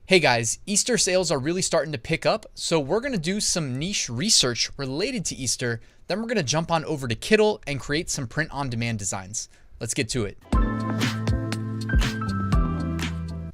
Hey guys, Easter sales are really starting to pick up, so we're going to do some niche research related to Easter. Then we're going to jump on over to Kittl and create some print-on-demand designs. Let's get to it.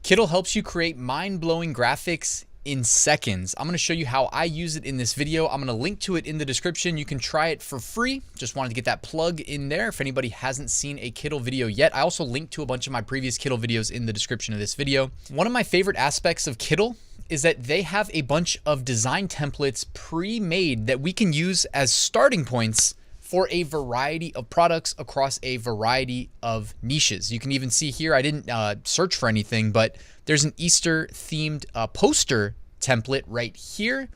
Kittl helps you create mind-blowing graphics in seconds. I'm going to show you how I use it in this video. I'm going to link to it in the description. You can try it for free. Just wanted to get that plug in there if anybody hasn't seen a Kittl video yet. I also linked to a bunch of my previous Kittl videos in the description of this video. One of my favorite aspects of Kittl is that they have a bunch of design templates pre-made that we can use as starting points for a variety of products across a variety of niches. You can even see here, I didn't search for anything, but there's an Easter themed poster template right here.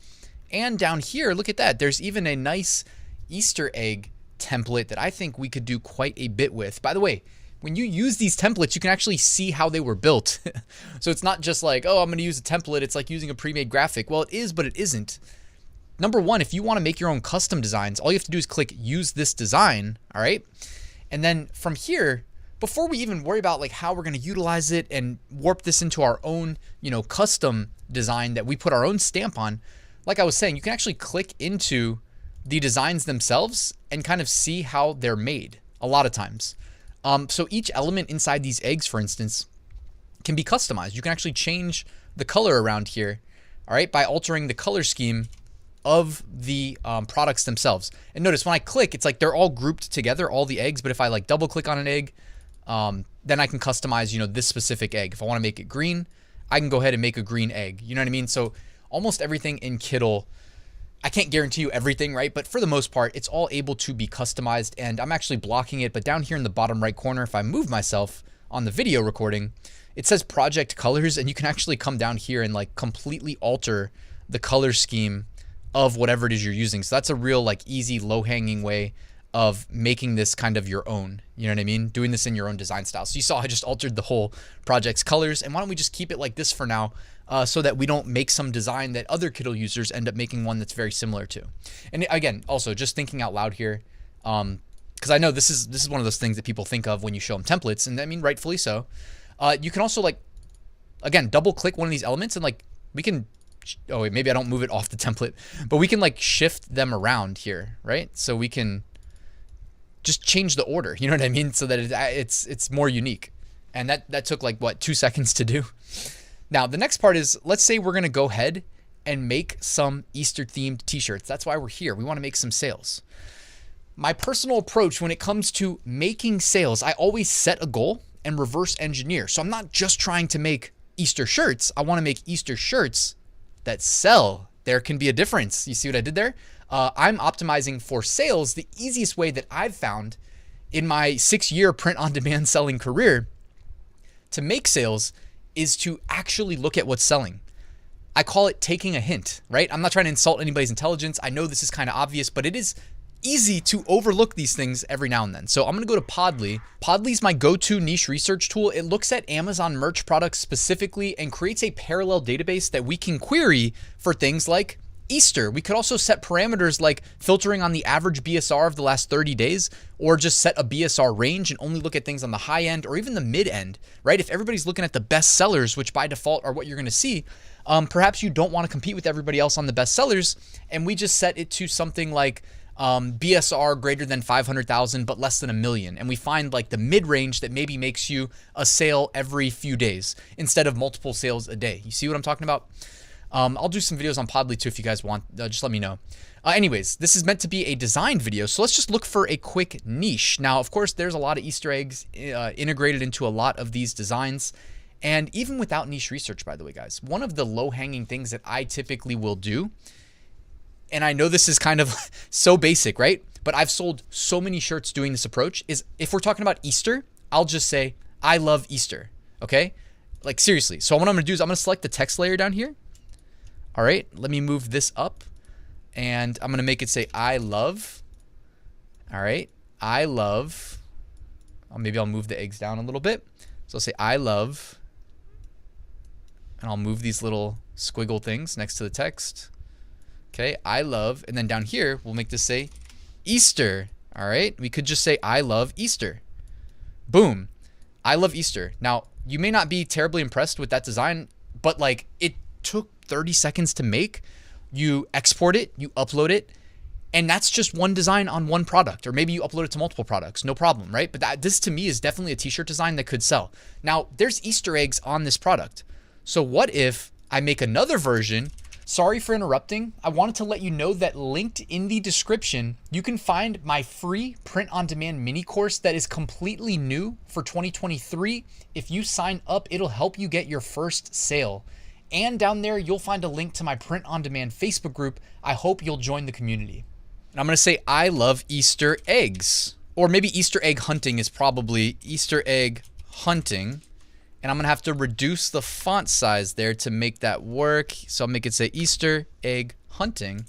And down here, look at that. There's even a nice Easter egg template that I think we could do quite a bit with. By the way, when you use these templates, you can actually see how they were built. So it's not just like, oh, I'm gonna use a template. It's like using a pre-made graphic. Well, it is, but it isn't. Number one, if you want to make your own custom designs, all you have to do is click use this design, all right? And then from here, before we even worry about like how we're going to utilize it and warp this into our own, custom design that we put our own stamp on, like I was saying, you can actually click into the designs themselves and kind of see how they're made a lot of times. So each element inside these eggs, for instance, can be customized. You can actually change the color around here, all right, by altering the color scheme of the products themselves. And notice when I click, it's like they're all grouped together, all the eggs. But if I like double click on an egg, then I can customize, this specific egg. If I want to make it green, I can go ahead and make a green egg. You know what I mean? So almost everything in Kittl, I can't guarantee you everything, right? But for the most part, it's all able to be customized. And I'm actually blocking it. But down here in the bottom right corner, if I move myself on the video recording, it says project colors. And you can actually come down here and like completely alter the color scheme of whatever it is you're using. So that's a real like easy low-hanging way of making this kind of your own. You know what I mean? Doing this in your own design style. So you saw I just altered the whole project's colors. And why don't we just keep it like this for now so that we don't make some design that other Kittl users end up making one that's very similar to. And again, also just thinking out loud here, because I know this is one of those things that people think of when you show them templates, and I mean rightfully so. You can also like, again, double click one of these elements and like we can, oh wait, maybe I don't move it off the template, but we can like shift them around here, right? So we can just change the order, you know what I mean? So that it's more unique. And that took like what, 2 seconds to do. Now the next part is, let's say we're gonna go ahead and make some Easter themed t-shirts. That's why we're here. We wanna make some sales. My personal approach when it comes to making sales, I always set a goal and reverse engineer. So I'm not just trying to make Easter shirts. I wanna make Easter shirts that sell. There can be a difference. You see what I did there? I'm optimizing for sales. The easiest way that I've found in my 6-year print-on-demand selling career to make sales is to actually look at what's selling. I call it taking a hint, right? I'm not trying to insult anybody's intelligence. I know this is kind of obvious, but it is easy to overlook these things every now and then. So I'm gonna go to Podly. Podly is my go-to niche research tool. It looks at Amazon merch products specifically and creates a parallel database that we can query for things like Easter. We could also set parameters like filtering on the average BSR of the last 30 days, or just set a BSR range and only look at things on the high end or even the mid end, right? If everybody's looking at the best sellers, which by default are what you're gonna see, perhaps you don't wanna compete with everybody else on the best sellers, and we just set it to something like BSR greater than 500,000 but less than 1 million, and we find like the mid-range that maybe makes you a sale every few days instead of multiple sales a day. You see what I'm talking about? I'll do some videos on Podly too if you guys want. Just let me know. Anyways, this is meant to be a design video, so let's just look for a quick niche. Now, of course, there's a lot of Easter eggs integrated into a lot of these designs. And even without niche research, by the way, guys, one of the low-hanging things that I typically will do, and I know this is kind of so basic, right? But I've sold so many shirts doing this approach, is if we're talking about Easter, I'll just say, I love Easter, okay? Like seriously. So what I'm gonna do is I'm gonna select the text layer down here. All right, let me move this up and I'm gonna make it say, I love. All right, I love. Maybe I'll move the eggs down a little bit. So I'll say, I love. And I'll move these little squiggle things next to the text. Okay, I love, and then down here, we'll make this say Easter. All right, we could just say, I love Easter. Boom, I love Easter. Now, you may not be terribly impressed with that design, but like it took 30 seconds to make. You export it, you upload it, and that's just one design on one product, or maybe you upload it to multiple products, no problem, right? But this to me is definitely a t-shirt design that could sell. Now there's Easter eggs on this product. So what if I make another version? Sorry for interrupting. I wanted to let you know that linked in the description, you can find my free print on demand mini course that is completely new for 2023. If you sign up, it'll help you get your first sale. And down there, you'll find a link to my print on demand Facebook group. I hope you'll join the community. And I'm going to say, I love Easter eggs, or maybe Easter egg hunting is probably Easter egg hunting. And I'm going to have to reduce the font size there to make that work. So I'll make it say Easter egg hunting.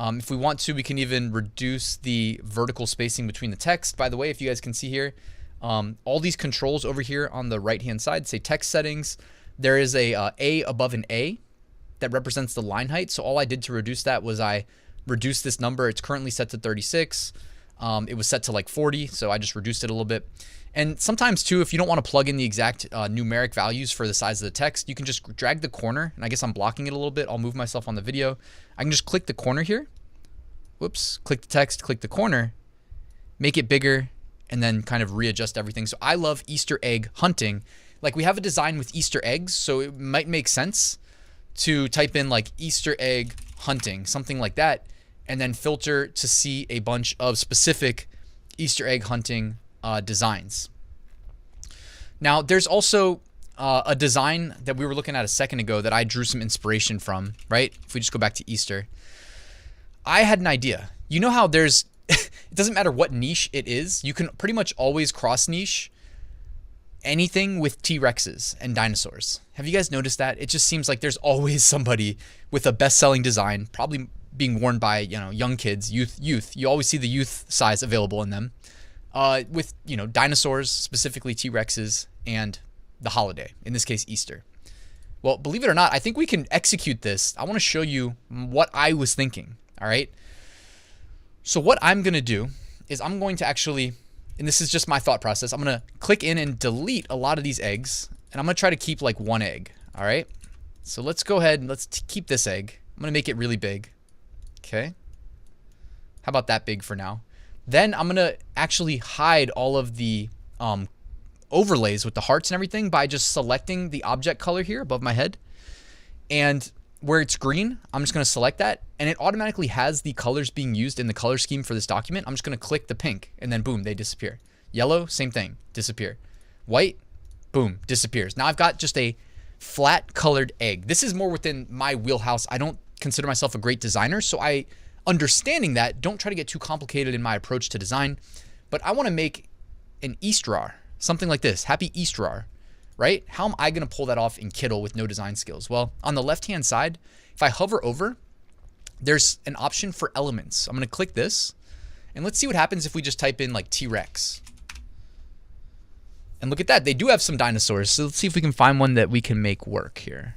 If we want to, we can even reduce the vertical spacing between the text. By the way, if you guys can see here, all these controls over here on the right-hand side say text settings. There is a above an A that represents the line height. So all I did to reduce that was I reduced this number. It's currently set to 36. It was set to like 40, so I just reduced it a little bit. And sometimes too, if you don't want to plug in the exact numeric values for the size of the text, you can just drag the corner, and I guess I'm blocking it a little bit. I'll move myself on the video. I can just click the corner here. Whoops, click the text, click the corner, make it bigger, and then kind of readjust everything. So I love Easter egg hunting. Like we have a design with Easter eggs, so it might make sense to type in like Easter egg hunting, something like that, and then filter to see a bunch of specific Easter egg hunting designs. Now there's also a design that we were looking at a second ago that I drew some inspiration from, right? If we just go back to Easter, I had an idea. You know how there's, it doesn't matter what niche it is, you can pretty much always cross niche anything with T-Rexes and dinosaurs. Have you guys noticed that? It just seems like there's always somebody with a best-selling design, probably being worn by, you know, young kids, youth. You always see the youth size available in them. With, you know, dinosaurs, specifically T-Rexes, and the holiday, in this case, Easter. Well, believe it or not, I think we can execute this. I want to show you what I was thinking, all right? So what I'm going to do is I'm going to actually, and this is just my thought process, I'm going to click in and delete a lot of these eggs, and I'm going to try to keep like one egg, all right? So let's go ahead and let's keep this egg. I'm going to make it really big, okay? How about that big for now? Then I'm going to actually hide all of the overlays with the hearts and everything by just selecting the object color here above my head. And where it's green, I'm just going to select that. And it automatically has the colors being used in the color scheme for this document. I'm just going to click the pink and then boom, they disappear. Yellow, same thing, disappear. White, boom, disappears. Now I've got just a flat colored egg. This is more within my wheelhouse. I don't consider myself a great designer, so understanding that, don't try to get too complicated in my approach to design, but I want to make an Easter, something like this, Happy Easter, right? How am I going to pull that off in Kittl with no design skills? Well, on the left-hand side, if I hover over, there's an option for elements. I'm going to click this, and let's see what happens if we just type in like T-Rex. And look at that, they do have some dinosaurs, so let's see if we can find one that we can make work here.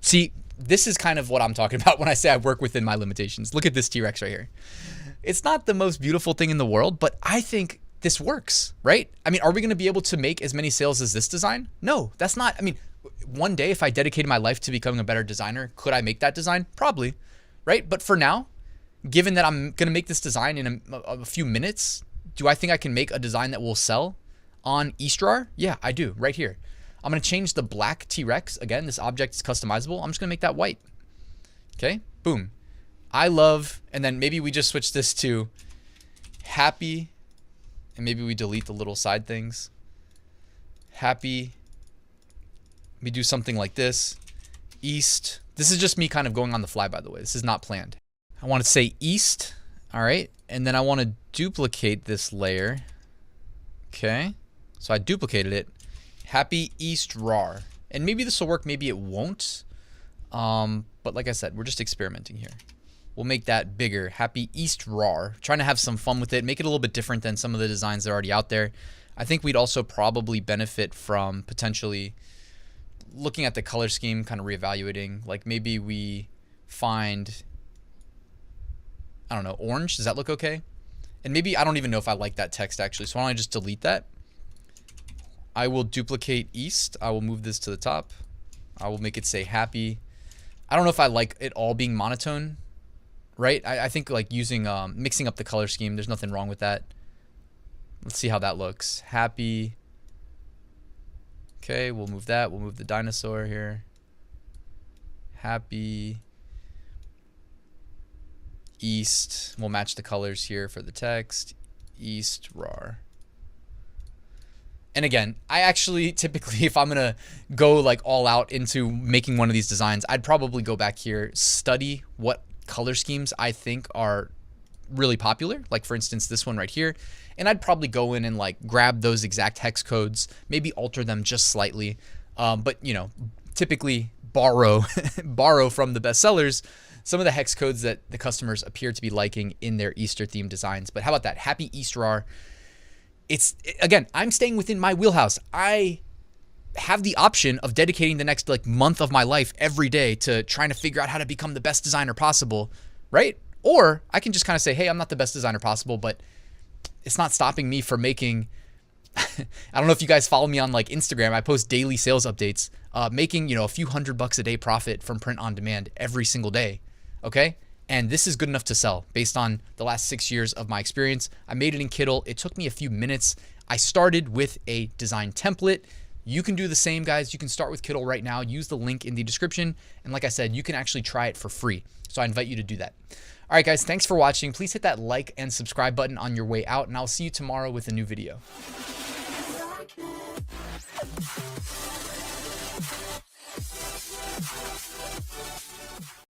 See, this is kind of what I'm talking about when I say I work within my limitations. Look at this T-Rex right here. It's not the most beautiful thing in the world, but I think this works, right? I mean, are we going to be able to make as many sales as this design? No, that's not. I mean, one day if I dedicated my life to becoming a better designer, could I make that design? Probably, right? But for now, given that I'm going to make this design in a few minutes, do I think I can make a design that will sell on Easter? Yeah, I do, right here. I'm going to change the black T-Rex. Again, this object is customizable. I'm just going to make that white. Okay, boom. I love, and then maybe we just switch this to happy, and maybe we delete the little side things. Happy. We do something like this. East. This is just me kind of going on the fly, by the way. This is not planned. I want to say East. All right. And then I want to duplicate this layer. Okay. So I duplicated it. Happy East Rar. And maybe this will work, maybe it won't. But like I said, we're just experimenting here. We'll make that bigger. Happy East Rar. Trying to have some fun with it. Make it a little bit different than some of the designs that are already out there. I think we'd also probably benefit from potentially looking at the color scheme, kind of reevaluating. Like maybe we find, I don't know, orange. Does that look okay? And maybe, I don't even know if I like that text actually. So why don't I just delete that? I will duplicate East. I will move this to the top. I will make it say happy. I don't know if I like it all being monotone, right? I think like using, mixing up the color scheme, there's nothing wrong with that. Let's see how that looks. Happy. Okay, we'll move that. We'll move the dinosaur here. Happy. East. We'll match the colors here for the text. East, rar. And again, I actually typically, if I'm gonna go like all out into making one of these designs, I'd probably go back here, study what color schemes I think are really popular. Like for instance, this one right here. And I'd probably go in and like grab those exact hex codes, maybe alter them just slightly. But you know, typically borrow from the best sellers some of the hex codes that the customers appear to be liking in their Easter themed designs. But how about that? Happy Easter R. Again, I'm staying within my wheelhouse. I have the option of dedicating the next like month of my life every day to trying to figure out how to become the best designer possible, right? Or I can just kind of say, hey, I'm not the best designer possible, but it's not stopping me from making, I don't know if you guys follow me on like Instagram. I post daily sales updates, making, you know, a few $100 a day profit from print on demand every single day. Okay. And this is good enough to sell based on the last 6 years of my experience. I made it in Kittl. It took me a few minutes. I started with a design template. You can do the same, guys. You can start with Kittl right now. Use the link in the description. And like I said, you can actually try it for free. So I invite you to do that. All right, guys, thanks for watching. Please hit that like and subscribe button on your way out, and I'll see you tomorrow with a new video.